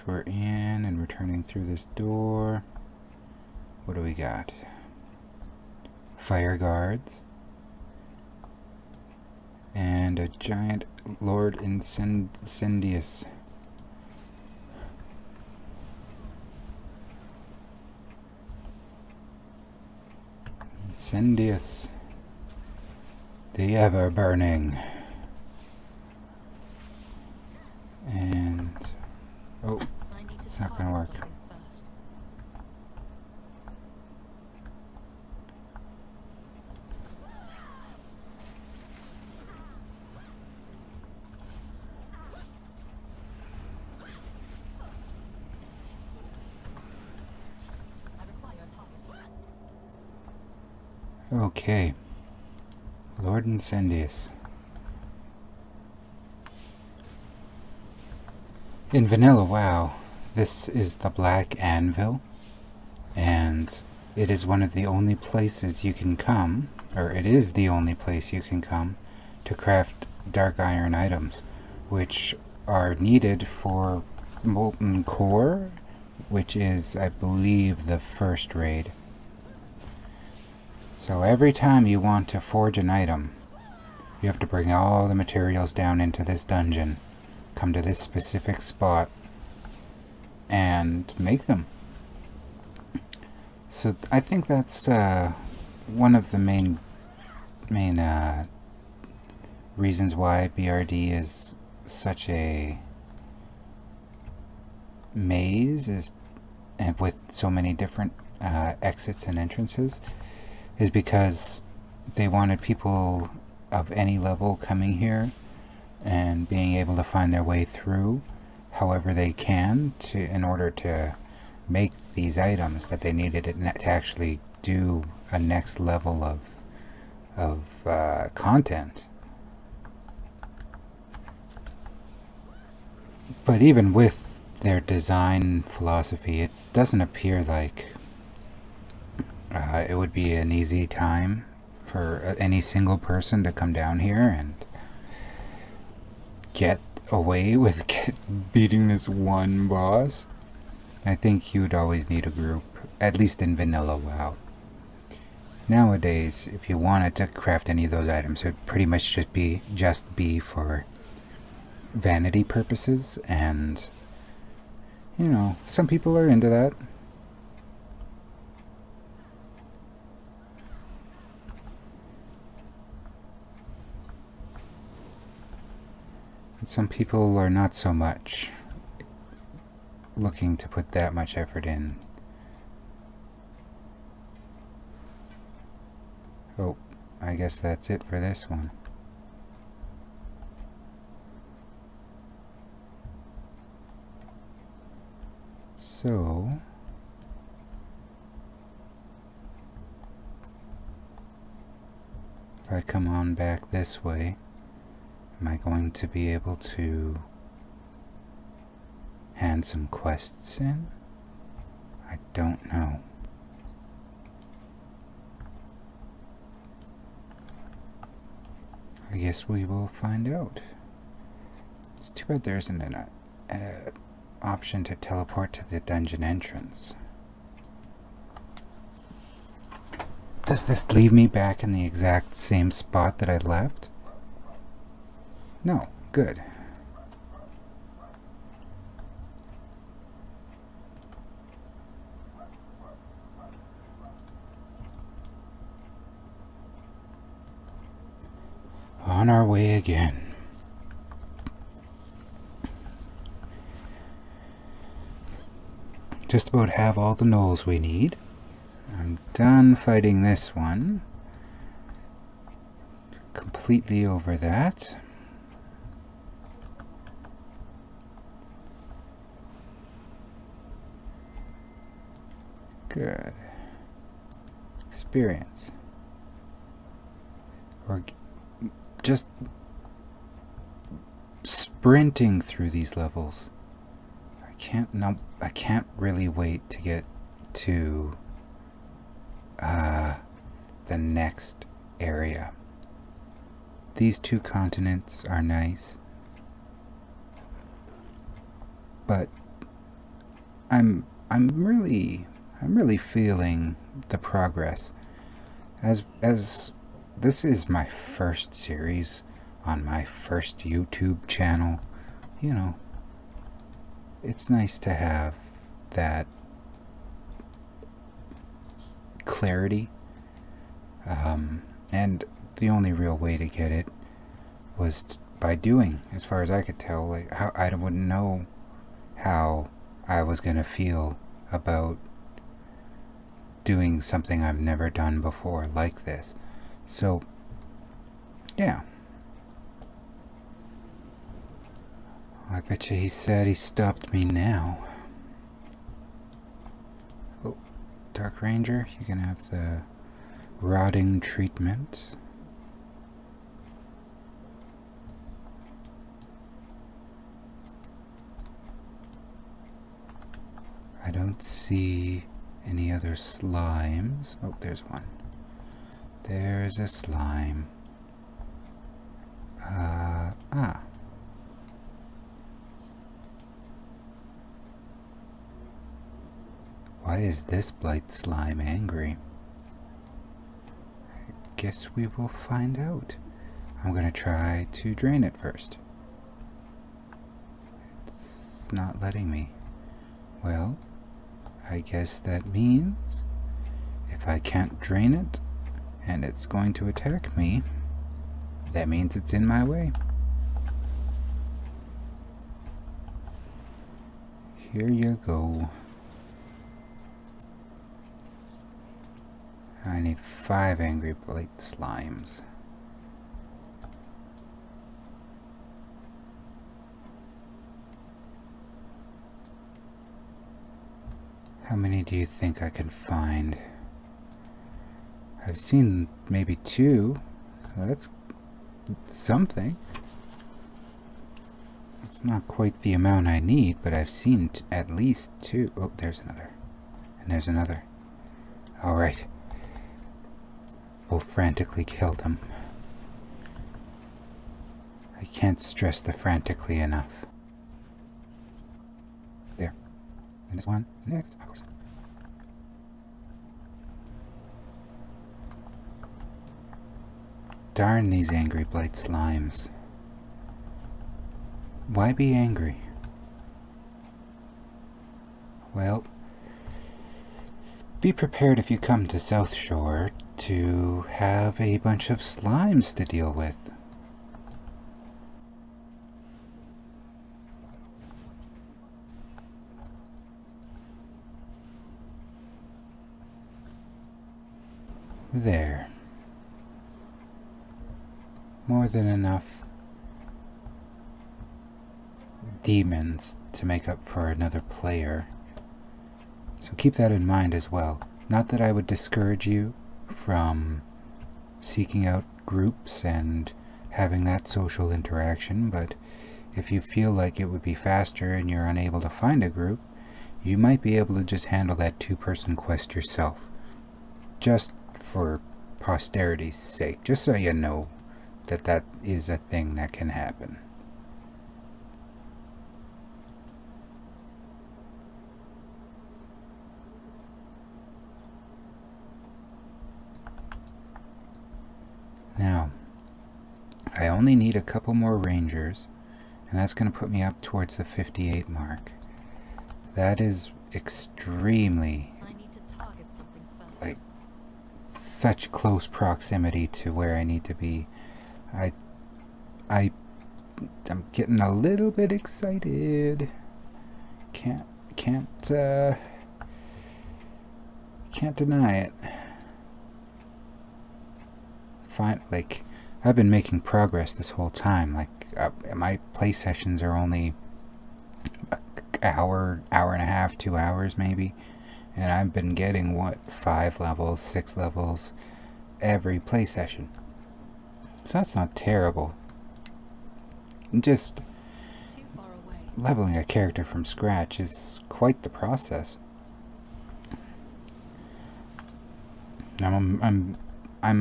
we're in and returning through this door. What do we got? Fire guards. And a giant Lord Incendious. Incendious. The ever-burning. And... oh, it's not gonna work. Okay. Lord Incendious. In vanilla WoW, this is the Black Anvil, and it is one of the only places you can come, or it is the only place you can come, to craft dark iron items, which are needed for Molten Core, which is, I believe, the first raid. So every time you want to forge an item, you have to bring all the materials down into this dungeon, come to this specific spot, and make them. So I think that's one of the main reasons why BRD is such a maze, and with so many different exits and entrances, is because they wanted people of any level coming here and being able to find their way through however they can in order to make these items that they needed to actually do a next level of content. But even with their design philosophy, it doesn't appear like it would be an easy time for any single person to come down here and get away with beating this one boss. I think you'd always need a group, at least in vanilla WoW. Nowadays, if you wanted to craft any of those items, it would pretty much just be for vanity purposes, and you know, some people are into that. Some people are not so much looking to put that much effort in. Oh, I guess that's it for this one. So, if I come on back this way, am I going to be able to hand some quests in? I don't know. I guess we will find out. It's too bad there isn't an option to teleport to the dungeon entrance. Does this leave me back in the exact same spot that I left? No, good. On our way again. Just about have all the gnolls we need. I'm done fighting this one. Completely over that. Good. Experience. Or just sprinting through these levels. I can't really wait to get to the next area. These two continents are nice, but I'm really feeling the progress. As this is my first series on my first YouTube channel, you know, it's nice to have that clarity. And the only real way to get it was by doing, as far as I could tell. Like, how I wouldn't know how I was gonna feel about doing something I've never done before like this. So, yeah. I bet you he said he stopped me now. Oh, Dark Ranger, you can have the rotting treatment. I don't see any other slimes. Oh, there's one. There's a slime. Why is this blight slime angry? I guess we will find out. I'm gonna try to drain it first. It's not letting me. Well, I guess that means if I can't drain it and it's going to attack me, that means it's in my way. Here you go. I need 5 angry blight slimes. How many do you think I can find? I've seen maybe 2. So that's something. It's not quite the amount I need, but I've seen at least 2. Oh, there's another. And there's another. Alright. We'll frantically kill them. I can't stress the frantically enough. There. And this one is next, of course. Darn these angry blight slimes. Why be angry? Well, be prepared if you come to South Shore to have a bunch of slimes to deal with. There. More than enough demons to make up for another player. So keep that in mind as well. Not that I would discourage you from seeking out groups and having that social interaction, but if you feel like it would be faster and you're unable to find a group, you might be able to just handle that 2-person quest yourself. Just for posterity's sake, just so you know that that is a thing that can happen. Now, I only need a couple more rangers, and that's going to put me up towards the 58 mark. That is extremely, like, such close proximity to where I need to be. I'm getting a little bit excited. Can't deny it. Like, I've been making progress this whole time. Like, my play sessions are only an hour and a half, 2 hours maybe, and I've been getting what, 5 levels, 6 levels every play session. So that's not terrible. Just leveling a character from scratch is quite the process. I'm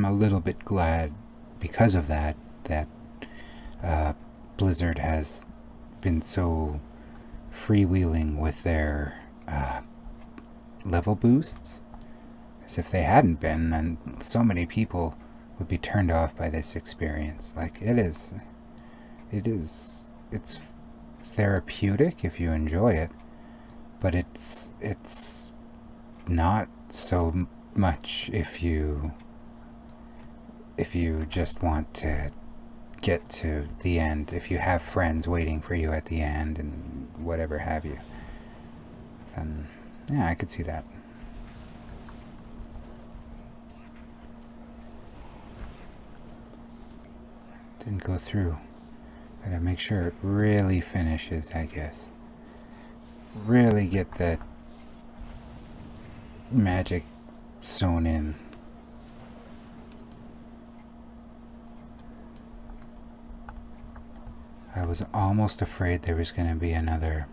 a little bit glad because of that Blizzard has been so freewheeling with their level boosts. As if they hadn't been, then so many people would be turned off by this experience. Like, it's therapeutic if you enjoy it, but it's not so much if you just want to get to the end, if you have friends waiting for you at the end and whatever have you. Then yeah, I could see that. Didn't go through. Gotta make sure it really finishes, I guess. Really get that magic sewn in. I was almost afraid there was going to be another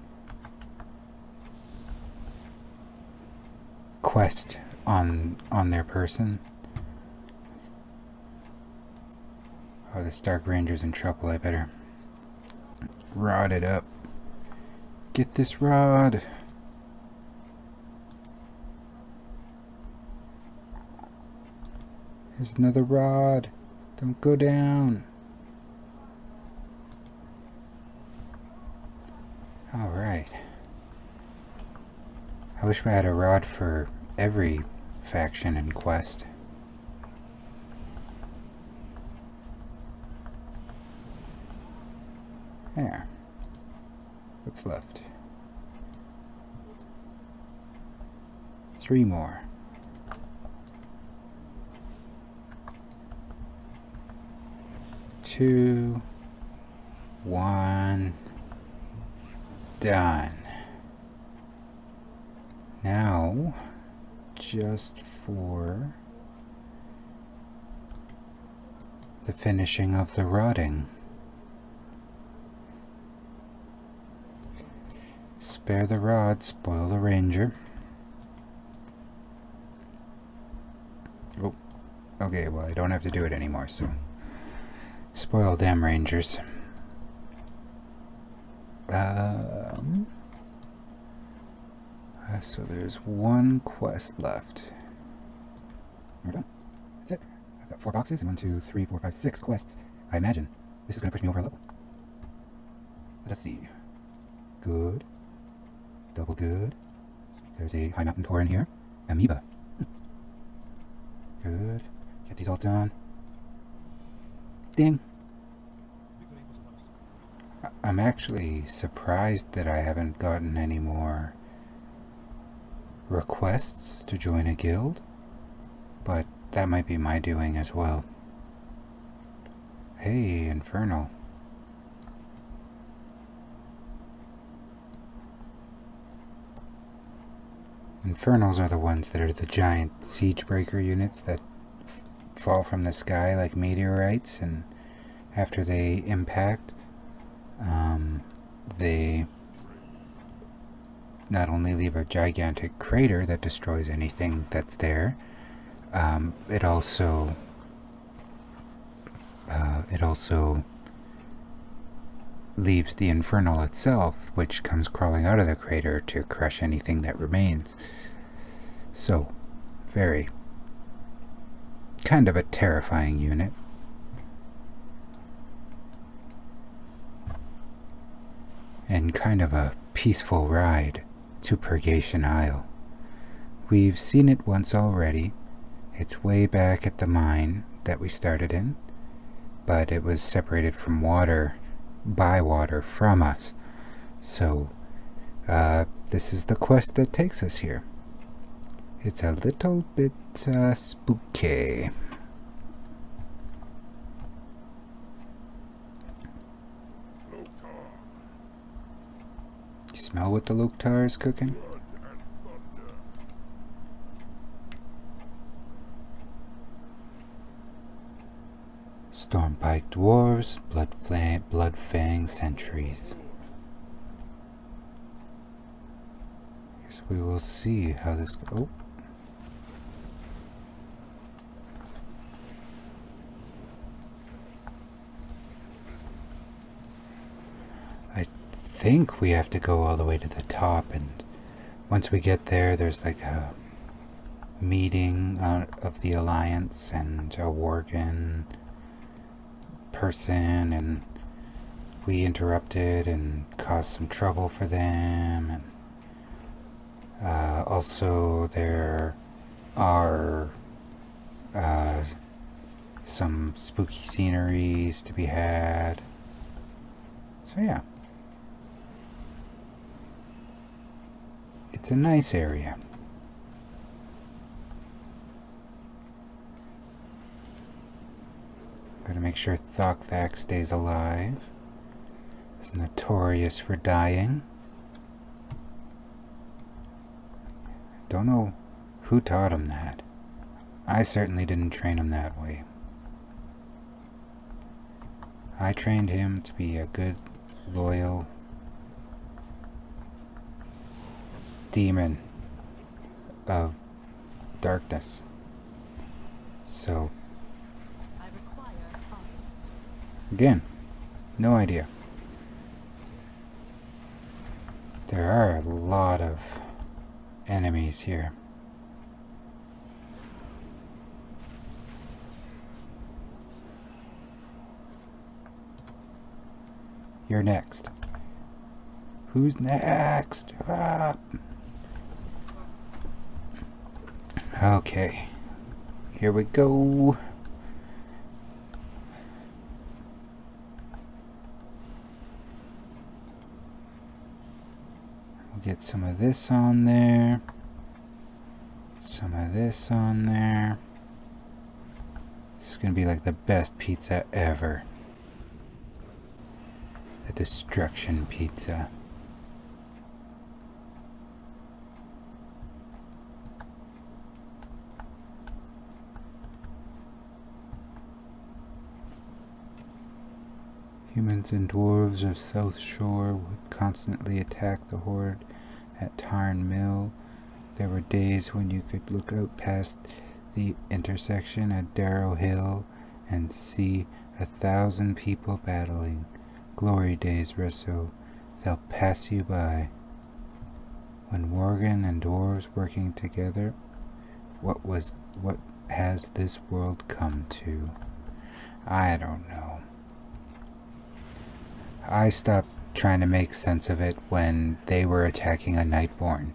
quest on their person. Oh, this Dark Ranger's in trouble. I better rod it up. Get this rod. Here's another rod. Don't go down. Alright. I wish we had a rod for every faction and quest. There. What's left? 3 more. 2, 1. Done. Now, just for the finishing of the rotting. Spare the rod, spoil the ranger. Oh, okay, well I don't have to do it anymore, so spoil them rangers. So there's 1 quest left. We're done. That's it. I've got 4 boxes and 1, 2, 3, 4, 5, 6 quests. I imagine this is going to push me over a level. Let us see. Good. Double good. There's a high mountain tour in here. Amoeba. Good. Get these all done. Ding. I'm actually surprised that I haven't gotten any more requests to join a guild, but that might be my doing as well. Hey, Infernal. Infernals are the ones that are the giant siege breaker units that fall from the sky like meteorites, and after they impact, they not only leave a gigantic crater that destroys anything that's there, it also leaves the infernal itself, which comes crawling out of the crater to crush anything that remains. So, very kind of a terrifying unit. And kind of a peaceful ride to Purgation Isle. We've seen it once already. It's way back at the mine that we started in, but it was separated from water, by water from us. So, this is the quest that takes us here. It's a little bit spooky. You smell what the Loktar is cooking? Stormpike dwarves, bloodfang sentries. Guess we will see how this goes. Oh. I think we have to go all the way to the top and once we get there, there's like a meeting of the Alliance and a Worgen person, and we interrupted and caused some trouble for them. And also there are some spooky sceneries to be had. So yeah, it's a nice area. Gotta make sure Thokthak stays alive. He's notorious for dying. Don't know who taught him that. I certainly didn't train him that way. I trained him to be a good, loyal demon of darkness. So, again, no idea. There are a lot of enemies here. You're next. Who's next? Ah. Okay. Here we go. We'll get some of this on there. Some of this on there. This is gonna be like the best pizza ever. The destruction pizza. Humans and dwarves of South Shore would constantly attack the Horde at Tarn Mill. There were days when you could look out past the intersection at Darrow Hill and see 1,000 people battling. Glory days, Resso. They'll pass you by. When Worgen and dwarves working together, what has this world come to? I don't know. I stopped trying to make sense of it when they were attacking a Nightborne.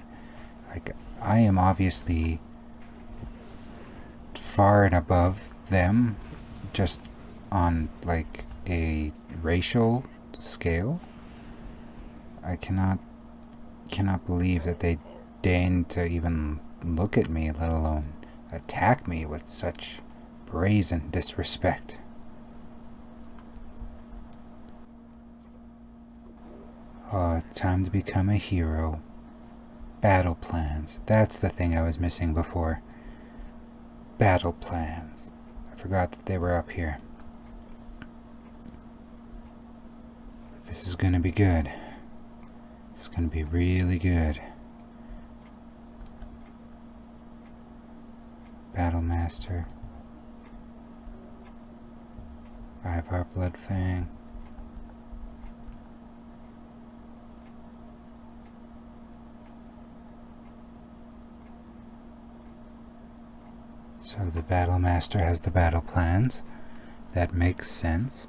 Like, I am obviously far and above them, just on like a racial scale. I cannot believe that they deigned to even look at me, let alone attack me with such brazen disrespect. Oh, time to become a hero. Battle plans. That's the thing I was missing before. Battle plans. I forgot that they were up here. This is gonna be good. It's gonna be really good. Battle Master. Ivar Bloodfang. So the Battle Master has the battle plans. That makes sense.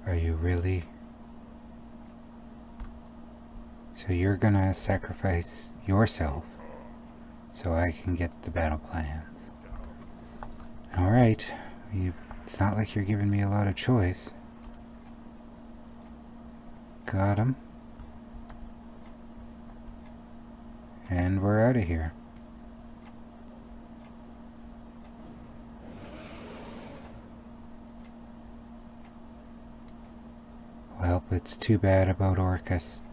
Are you really? So you're gonna sacrifice yourself so I can get the battle plans. Alright, it's not like you're giving me a lot of choice. Got him. And we're out of here. Well, it's too bad about Orcus,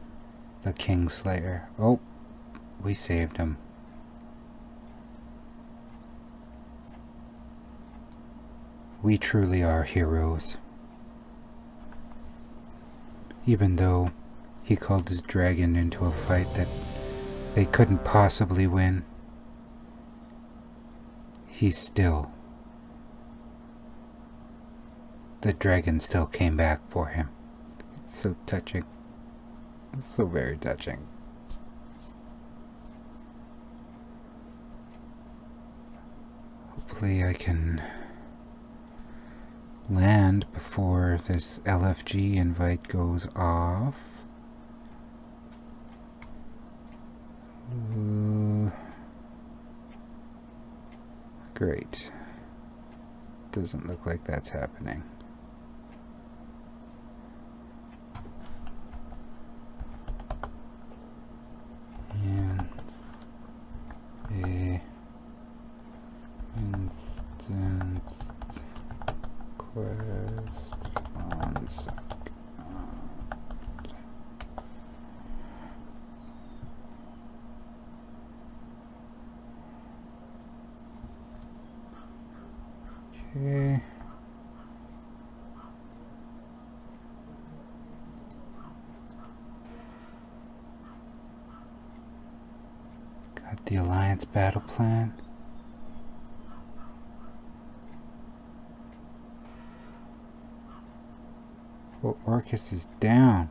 the Kingslayer. Oh, we saved him. We truly are heroes. Even though he called his dragon into a fight that they couldn't possibly win, the dragon still came back for him. It's so touching. It's so very touching. Hopefully I can land before this LFG invite goes off. Great. Doesn't look like that's happening. And a instanced quest on sec. Okay. Got the Alliance battle plan. Oh, Orcus is down.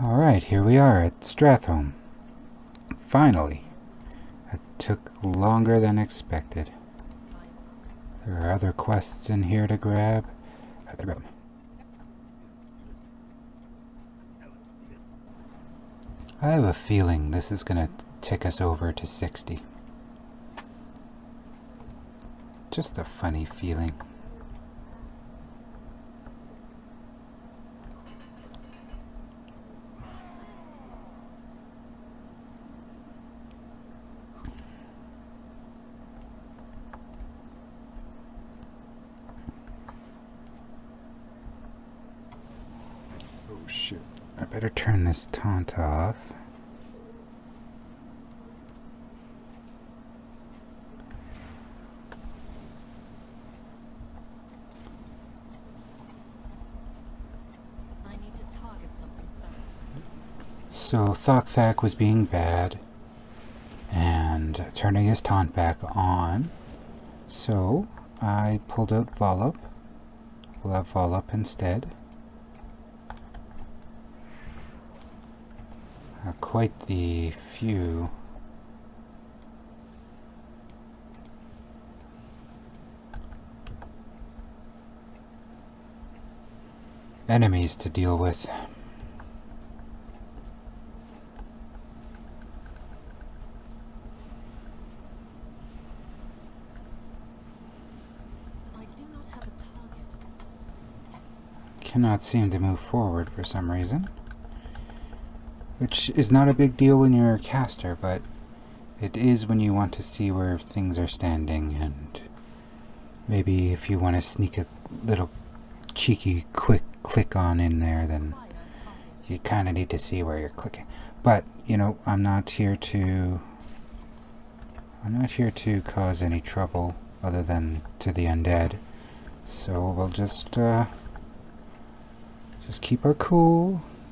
Alright, here we are at Stratholme. Finally. It took longer than expected. There are other quests in here to grab. I better grab them. I have a feeling this is going to tick us over to 60. Just a funny feeling. Oh shit, I better turn this taunt off. I need to target something first. So Thokthak was being bad and turning his taunt back on. So I pulled out Volop. We'll have Volop instead. Quite the few. Enemies to deal with. I do not have a target. Cannot seem to move forward for some reason. Which is not a big deal when you're a caster, but it is when you want to see where things are standing, and maybe if you want to sneak a little cheeky quick click on in there, then you kind of need to see where you're clicking. But, you know, I'm not here to cause any trouble other than to the undead. So we'll just keep our cool.